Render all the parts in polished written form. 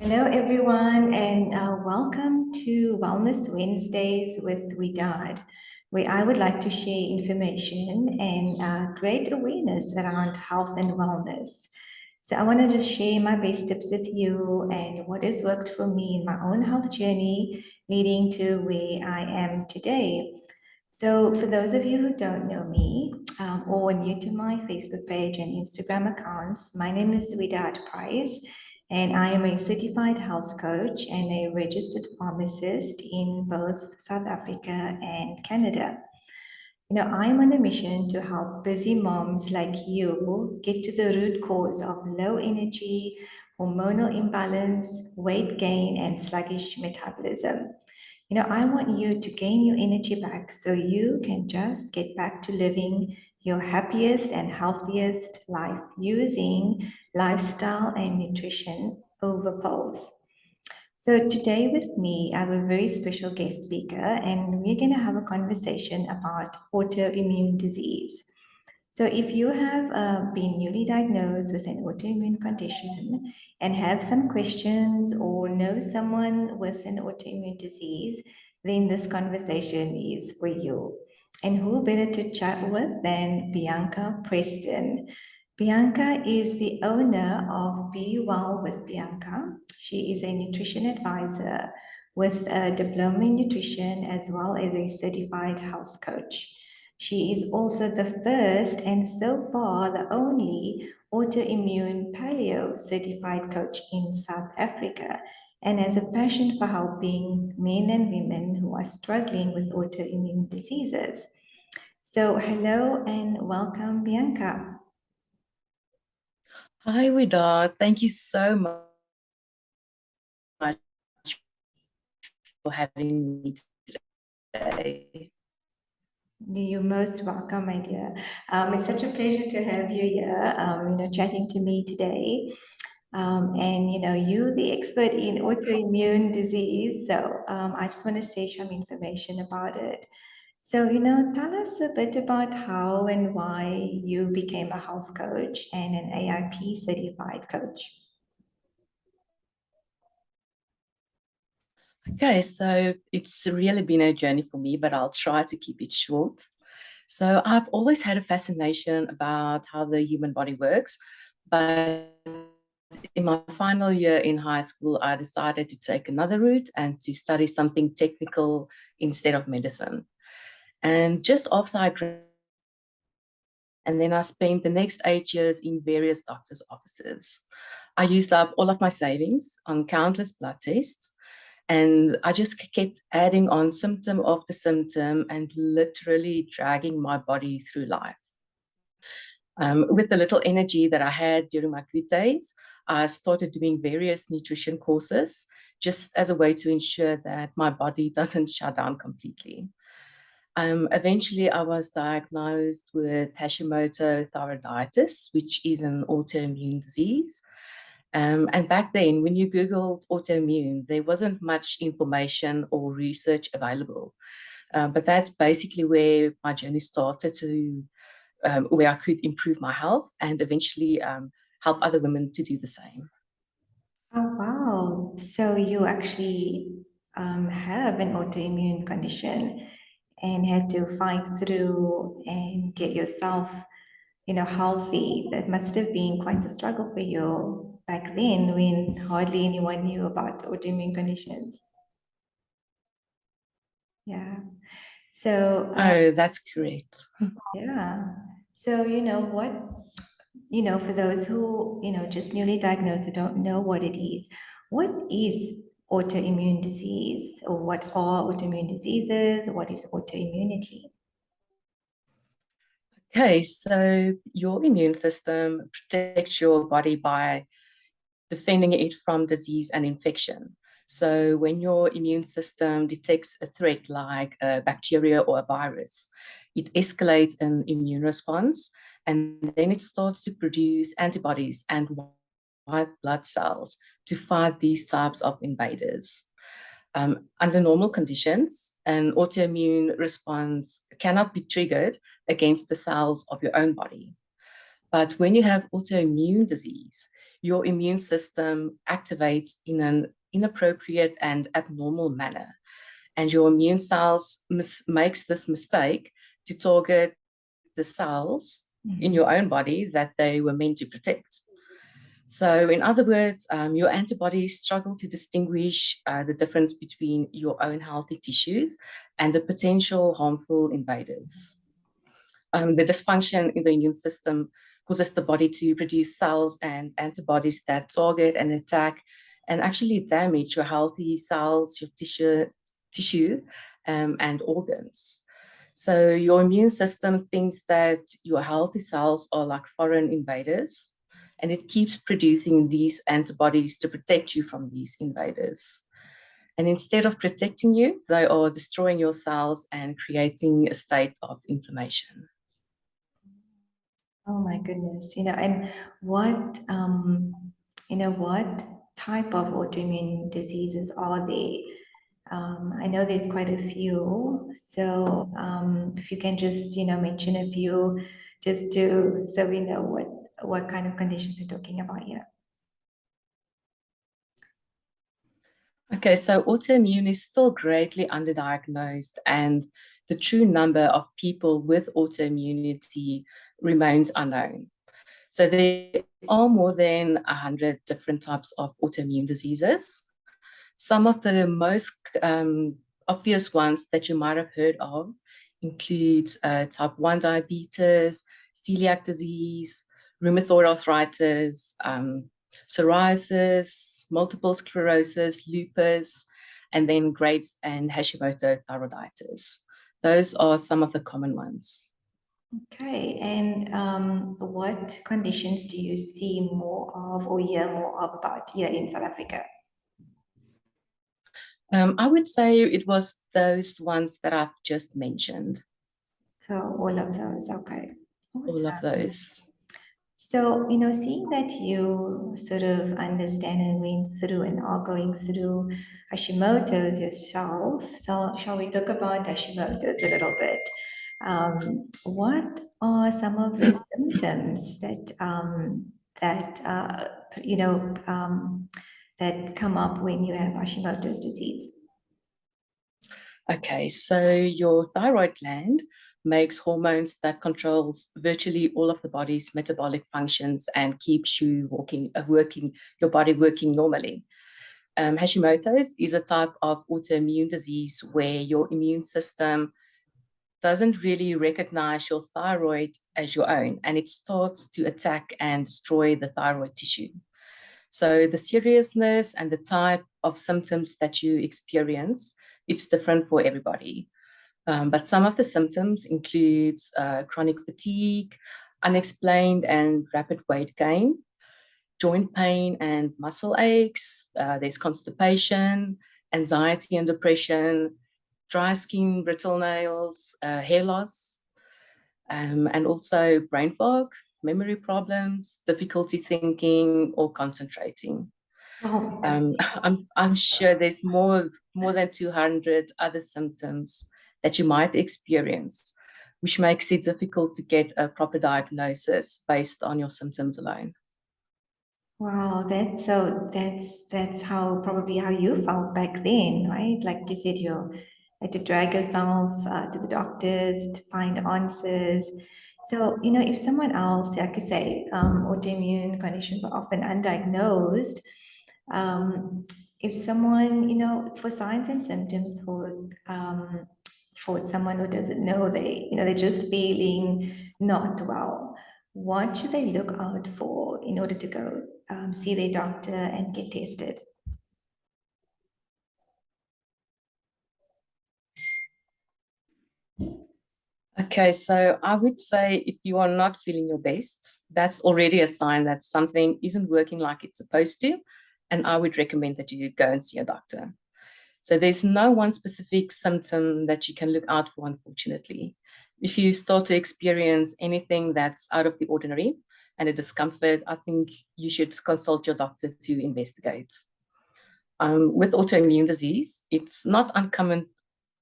Hello, everyone, and welcome to Wellness Wednesdays with Wedaad, where I would like to share information and create awareness around health and wellness. So, I want to just share my best tips with you and what has worked for me in my own health journey, leading to where I am today. So, for those of you who don't know me or new to my Facebook page and Instagram accounts, my name is Wedaad Price, and I am a certified health coach and a registered pharmacist in both South Africa and Canada. I'm on a mission to help busy moms like you get to the root cause of low energy, hormonal imbalance, weight gain, and sluggish metabolism. I want you to gain your energy back so you can just get back to living your happiest and healthiest life using lifestyle and nutrition over pills. So, today with me, I have a very special guest speaker, and we're going to have a conversation about autoimmune disease. So, if you have been newly diagnosed with an autoimmune condition and have some questions or know someone with an autoimmune disease, then this conversation is for you. And who better to chat with than Bianca Preston? Bianca is the owner of Be Well with Bianca. She is a nutrition advisor with a diploma in nutrition as well as a certified health coach. She is also the first and so far the only autoimmune paleo certified coach in South Africa and has a passion for helping men and women who are struggling with autoimmune diseases. So, hello and welcome, Bianca. Hi, Wedaad. Thank you so much for having me today. You're most welcome, my dear. It's such a pleasure to have you here, chatting to me today. And you're the expert in autoimmune disease, so I just want to say some information about it. So, tell us a bit about how and why you became a health coach and an AIP certified coach. Okay, so it's really been a journey for me, but I'll try to keep it short. So I've always had a fascination about how the human body works, but in my final year in high school, I decided to take another route and to study something technical instead of medicine. And just after I graduated, and then I spent the next 8 years in various doctors' offices. I used up all of my savings on countless blood tests, and I just kept adding on symptom after symptom and literally dragging my body through life. With the little energy that I had during my good days, I started doing various nutrition courses just as a way to ensure that my body doesn't shut down completely. Eventually, I was diagnosed with Hashimoto thyroiditis, which is an autoimmune disease. And back then, when you Googled autoimmune, there wasn't much information or research available. But that's basically where my journey started to where I could improve my health and eventually help other women to do the same. Oh, wow. So you actually have an autoimmune condition and had to fight through and get yourself, healthy. That must have been quite a struggle for you back then when hardly anyone knew about autoimmune conditions. Yeah. So, Oh, that's correct. yeah. So, for those who, just newly diagnosed who don't know what it is, what is autoimmune disease or what are autoimmune diseases? What is autoimmunity? Okay, so your immune system protects your body by defending it from disease and infection. So when your immune system detects a threat like a bacteria or a virus, it escalates an immune response and then it starts to produce antibodies and white blood cells to fight these types of invaders. Under normal conditions, an autoimmune response cannot be triggered against the cells of your own body. But when you have autoimmune disease, your immune system activates in an inappropriate and abnormal manner. And your immune cells makes this mistake to target the cells in your own body that they were meant to protect. So in other words, your antibodies struggle to distinguish the difference between your own healthy tissues and the potential harmful invaders. The dysfunction in the immune system causes the body to produce cells and antibodies that target and attack and actually damage your healthy cells, your tissue and organs. So your immune system thinks that your healthy cells are like foreign invaders, and it keeps producing these antibodies to protect you from these invaders. And instead of protecting you, they are destroying your cells and creating a state of inflammation. Oh my goodness, and what, what type of autoimmune diseases are there? I know there's quite a few, so if you can just, mention a few, so we know what kind of conditions we're talking about here. Okay, so autoimmune is still greatly underdiagnosed, and the true number of people with autoimmunity remains unknown. So there are more than 100 different types of autoimmune diseases. Some of the most obvious ones that you might have heard of include type 1 diabetes, celiac disease, rheumatoid arthritis, psoriasis, multiple sclerosis, lupus, and then Graves' and Hashimoto thyroiditis. Those are some of the common ones. Okay, and what conditions do you see more of or hear more of about here in South Africa? I would say it was those ones that I've just mentioned. So all of those, okay. All of Awesome. those. So, seeing that you sort of understand and went through and are going through Hashimoto's yourself, so shall we talk about Hashimoto's a little bit? What are some of the symptoms that come up when you have Hashimoto's disease? Okay, so your thyroid gland makes hormones that controls virtually all of the body's metabolic functions and keeps you your body working normally. Hashimoto's is a type of autoimmune disease where your immune system doesn't really recognize your thyroid as your own, and it starts to attack and destroy the thyroid tissue. So the seriousness and the type of symptoms that you experience, it's different for everybody. But some of the symptoms includes chronic fatigue, unexplained and rapid weight gain, joint pain and muscle aches. There's constipation, anxiety and depression, dry skin, brittle nails, hair loss, and also brain fog, memory problems, difficulty thinking or concentrating. Oh my goodness. I'm sure there's more than 200 other symptoms that you might experience, which makes it difficult to get a proper diagnosis based on your symptoms alone. Wow, that's how probably how you felt back then, right? Like you said, you had to drag yourself to the doctors to find answers. So, if someone else, like you say, autoimmune conditions are often undiagnosed. Um, if someone, for signs and symptoms for someone who doesn't know, they're just feeling not well. What should they look out for in order to go see their doctor and get tested? Okay, so I would say if you are not feeling your best, that's already a sign that something isn't working like it's supposed to. And I would recommend that you go and see a doctor. So there's no one specific symptom that you can look out for, unfortunately. If you start to experience anything that's out of the ordinary and a discomfort, I think you should consult your doctor to investigate. With autoimmune disease, it's not uncommon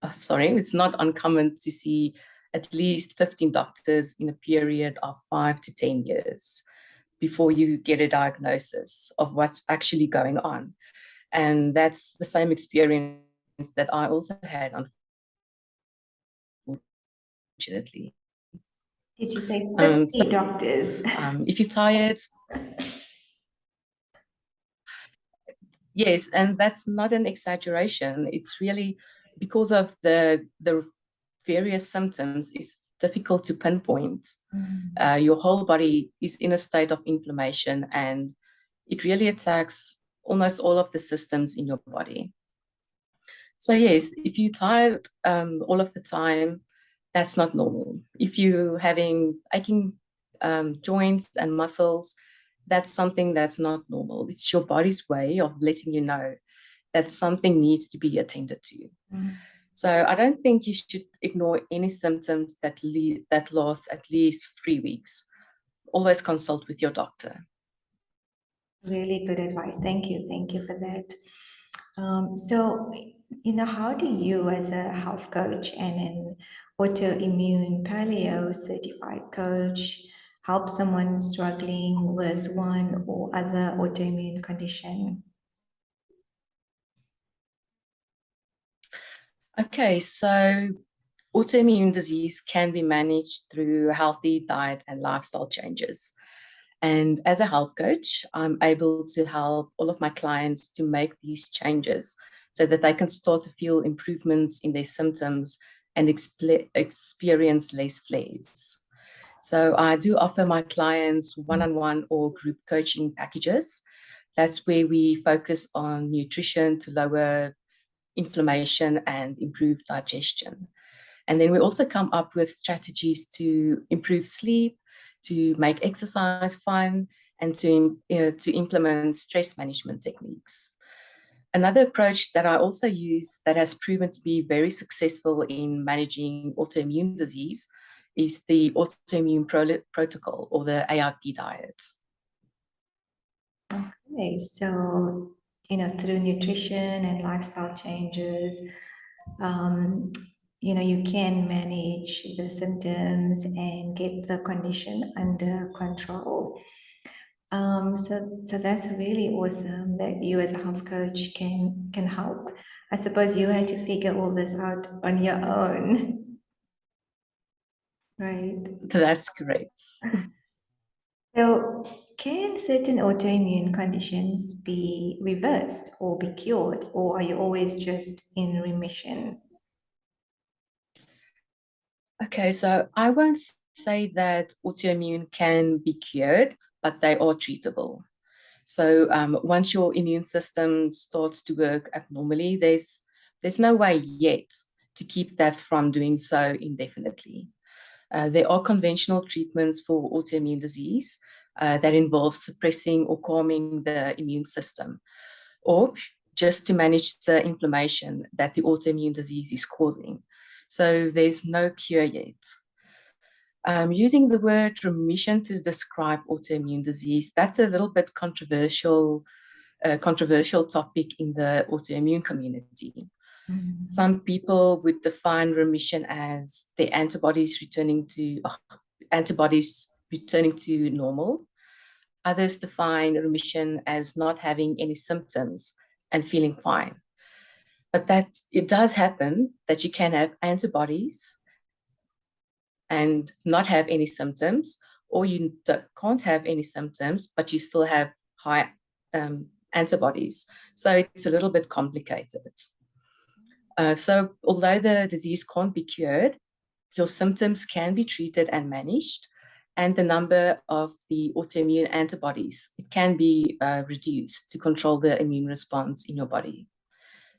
to see at least 15 doctors in a period of 5 to 10 years before you get a diagnosis of what's actually going on. And that's the same experience that I also had, unfortunately. Did you say So 50 doctors? if you're tired, yes, and that's not an exaggeration. It's really because of the various symptoms. It's difficult to pinpoint. Your whole body is in a state of inflammation, and it really attacks almost all of the systems in your body. So yes, if you're tired all of the time, that's not normal. If you're having aching joints and muscles, that's something that's not normal. It's your body's way of letting you know that something needs to be attended to. So I don't think you should ignore any symptoms that last at least 3 weeks. Always consult with your doctor. Really good advice. Thank you. Thank you for that. So, how do you, as a health coach and an autoimmune paleo certified coach, help someone struggling with one or other autoimmune condition? Okay, so autoimmune disease can be managed through healthy diet and lifestyle changes. And as a health coach, I'm able to help all of my clients to make these changes so that they can start to feel improvements in their symptoms and experience less flares. So I do offer my clients one-on-one or group coaching packages. That's where we focus on nutrition to lower inflammation and improve digestion. And then we also come up with strategies to improve sleep, to make exercise fun, and to implement stress management techniques. Another approach that I also use that has proven to be very successful in managing autoimmune disease is the autoimmune protocol, or the AIP diet. Okay, so, through nutrition and lifestyle changes, um, you can manage the symptoms and get the condition under control. So that's really awesome that you as a health coach can help. I suppose you had to figure all this out on your own, right? That's correct. So can certain autoimmune conditions be reversed or be cured, or are you always just in remission? Okay, so I won't say that autoimmune can be cured, but they are treatable. So once your immune system starts to work abnormally, there's no way yet to keep that from doing so indefinitely. There are conventional treatments for autoimmune disease that involve suppressing or calming the immune system, or just to manage the inflammation that the autoimmune disease is causing. So there's no cure yet. Using the word remission to describe autoimmune disease, that's a little bit controversial topic in the autoimmune community. Some people would define remission as the antibodies returning to normal. Others define remission as not having any symptoms and feeling fine. But that it does happen that you can have antibodies and not have any symptoms, or you can't have any symptoms, but you still have high antibodies. So it's a little bit complicated. So although the disease can't be cured, your symptoms can be treated and managed, and the number of the autoimmune antibodies, it can be reduced to control the immune response in your body.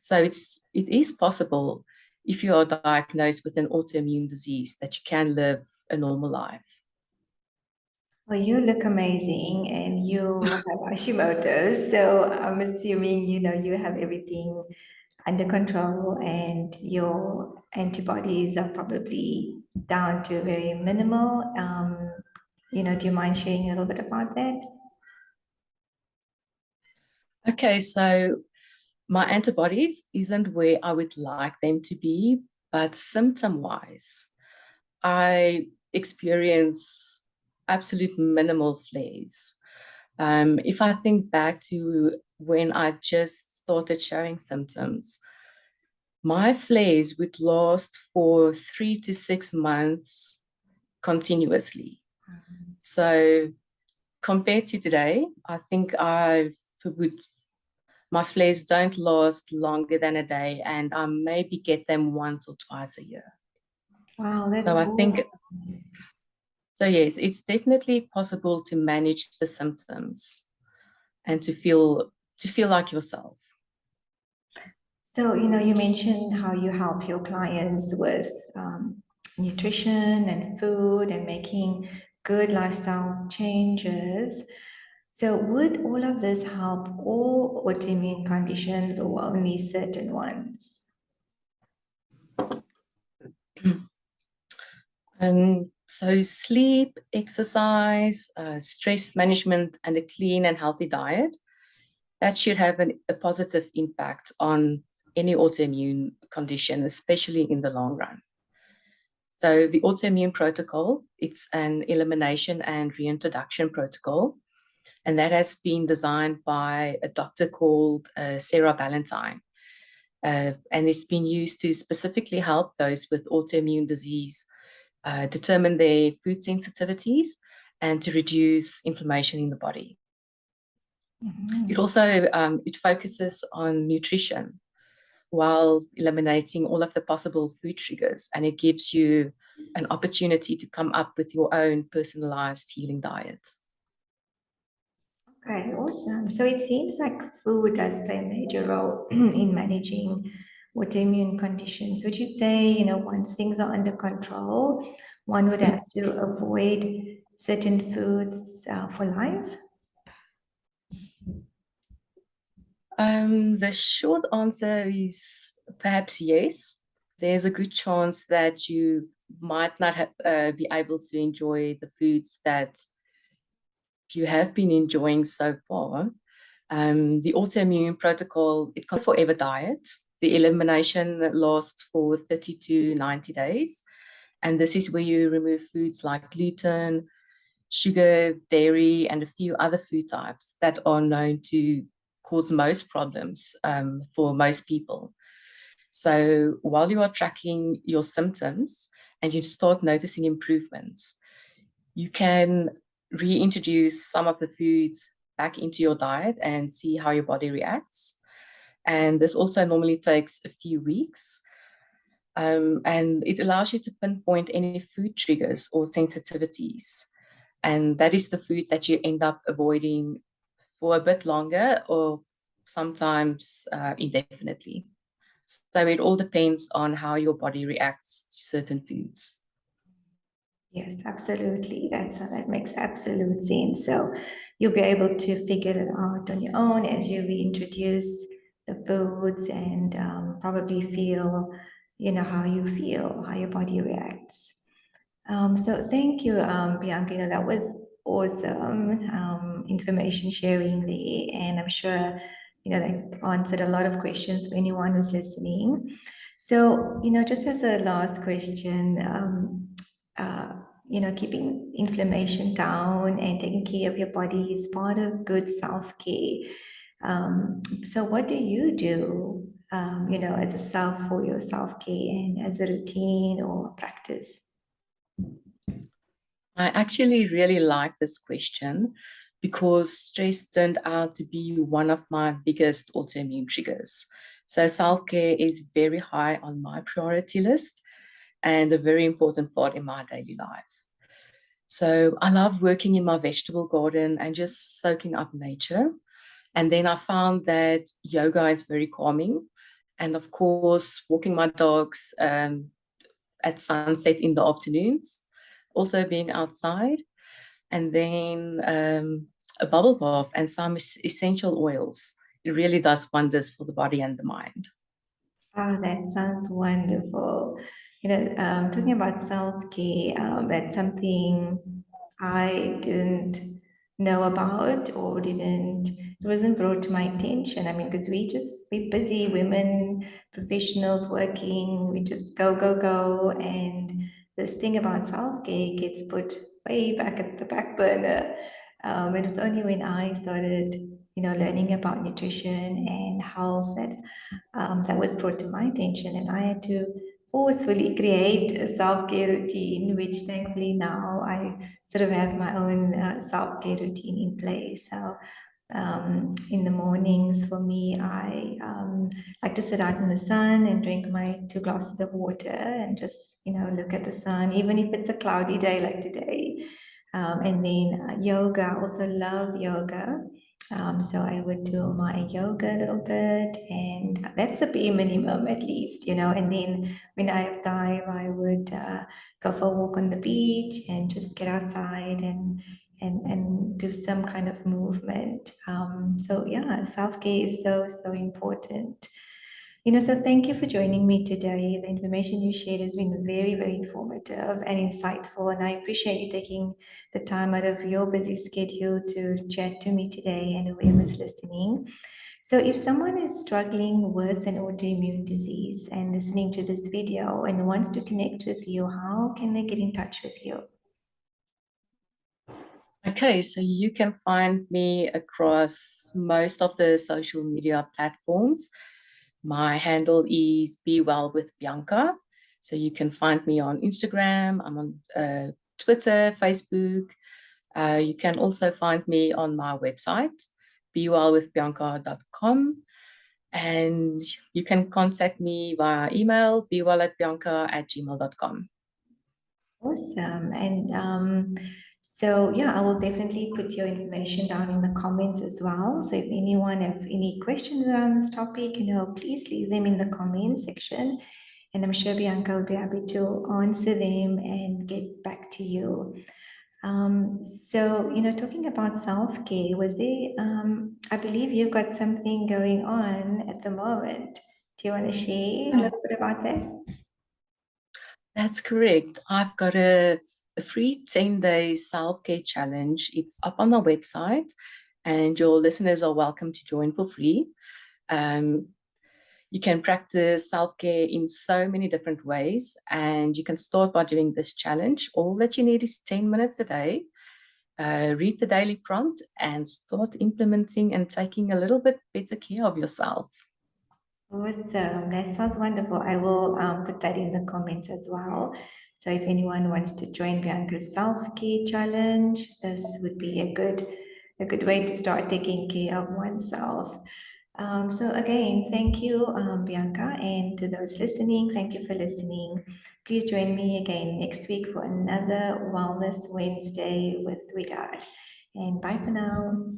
So it is possible, if you are diagnosed with an autoimmune disease, that you can live a normal life. Well, you look amazing and you have Hashimoto's, so I'm assuming, you have everything under control and your antibodies are probably down to very minimal. Do you mind sharing a little bit about that? Okay, so my antibodies isn't where I would like them to be, but symptom-wise, I experience absolute minimal flares. If I think back to when I just started showing symptoms, my flares would last for 3 to 6 months continuously. So compared to today, I think my flares don't last longer than a day, and I maybe get them once or twice a year. Wow, that's So I awesome. think, so yes, it's definitely possible to manage the symptoms and to feel like yourself. So, you mentioned how you help your clients with nutrition and food and making good lifestyle changes. So, would all of this help all autoimmune conditions or only certain ones? And so sleep, exercise, stress management, and a clean and healthy diet, that should have a positive impact on any autoimmune condition, especially in the long run. So the autoimmune protocol, it's an elimination and reintroduction protocol, and that has been designed by a doctor called Sarah Ballantyne. And it's been used to specifically help those with autoimmune disease determine their food sensitivities and to reduce inflammation in the body. It also it focuses on nutrition while eliminating all of the possible food triggers, and it gives you an opportunity to come up with your own personalized healing diet. Okay, awesome. So it seems like food does play a major role in managing autoimmune conditions. Would you say, once things are under control, one would have to avoid certain foods for life? The short answer is perhaps yes. There's a good chance that you might not be able to enjoy the foods that you have been enjoying so far. The autoimmune protocol, it can't forever diet. The elimination lasts for 30 to 90 days. And this is where you remove foods like gluten, sugar, dairy, and a few other food types that are known to cause most problems for most people. So while you are tracking your symptoms and you start noticing improvements, you can reintroduce some of the foods back into your diet and see how your body reacts. And this also normally takes a few weeks. And it allows you to pinpoint any food triggers or sensitivities. And that is the food that you end up avoiding for a bit longer or sometimes indefinitely. So it all depends on how your body reacts to certain foods. Yes, absolutely. That makes absolute sense. So you'll be able to figure it out on your own as you reintroduce the foods and probably feel, how you feel, how your body reacts. So thank you, Bianca. That was awesome information sharing there, and I'm sure that answered a lot of questions for anyone who's listening. So just as a last question, keeping inflammation down and taking care of your body is part of good self-care. So what do you do, as a self for your self-care and as a routine or practice? I actually really like this question because stress turned out to be one of my biggest autoimmune triggers. So self-care is very high on my priority list and a very important part in my daily life. So I love working in my vegetable garden and just soaking up nature. And then I found that yoga is very calming. And of course, walking my dogs at sunset in the afternoons, also being outside, and then a bubble bath and some essential oils. It really does wonders for the body and the mind. Oh, that sounds wonderful. Talking about self-care, that's something I didn't know about or it wasn't brought to my attention. I mean, because we're busy women, professionals working, we just go, go, go. And this thing about self-care gets put way back at the back burner. It was only when I started, learning about nutrition and health that was brought to my attention, and I had to forcefully create a self-care routine, which thankfully now I sort of have my own self-care routine in place. So in the mornings for me, I like to sit out in the sun and drink my 2 glasses of water and just, look at the sun, even if it's a cloudy day like today. And then yoga, I also love yoga. So I would do my yoga a little bit, and that's the bare minimum at least, And then when I have time, I would go for a walk on the beach and just get outside and do some kind of movement. So yeah, self-care is so important. So thank you for joining me today. The information you shared has been very informative and insightful, and I appreciate you taking the time out of your busy schedule to chat to me today and whoever's listening. So if someone is struggling with an autoimmune disease and listening to this video and wants to connect with you, how can they get in touch with you? Okay, so you can find me across most of the social media platforms. My handle is Be Well with Bianca. So you can find me on Instagram. I'm on Twitter, Facebook. You can also find me on my website, bewellwithbianca.com. And you can contact me via email, bewellatbianca@gmail.com. Awesome. And so, yeah, I will definitely put your information down in the comments as well. So if anyone have any questions around this topic, please leave them in the comment section. And I'm sure Bianca will be happy to answer them and get back to you. So, talking about self-care, I believe you've got something going on at the moment. Do you want to share a little bit about that? That's correct. I've got a free 10-day self-care challenge. It's up on my website, and your listeners are welcome to join for free. You can practice self-care in so many different ways, and you can start by doing this challenge. All that you need is 10 minutes a day. Read the daily prompt and start implementing and taking a little bit better care of yourself. Awesome. That sounds wonderful. I will put that in the comments as well. So if anyone wants to join Bianca's self-care challenge, this would be a good way to start taking care of oneself. So again, thank you, Bianca, and to those listening, thank you for listening. Please join me again next week for another Wellness Wednesday with Wedaad. And bye for now.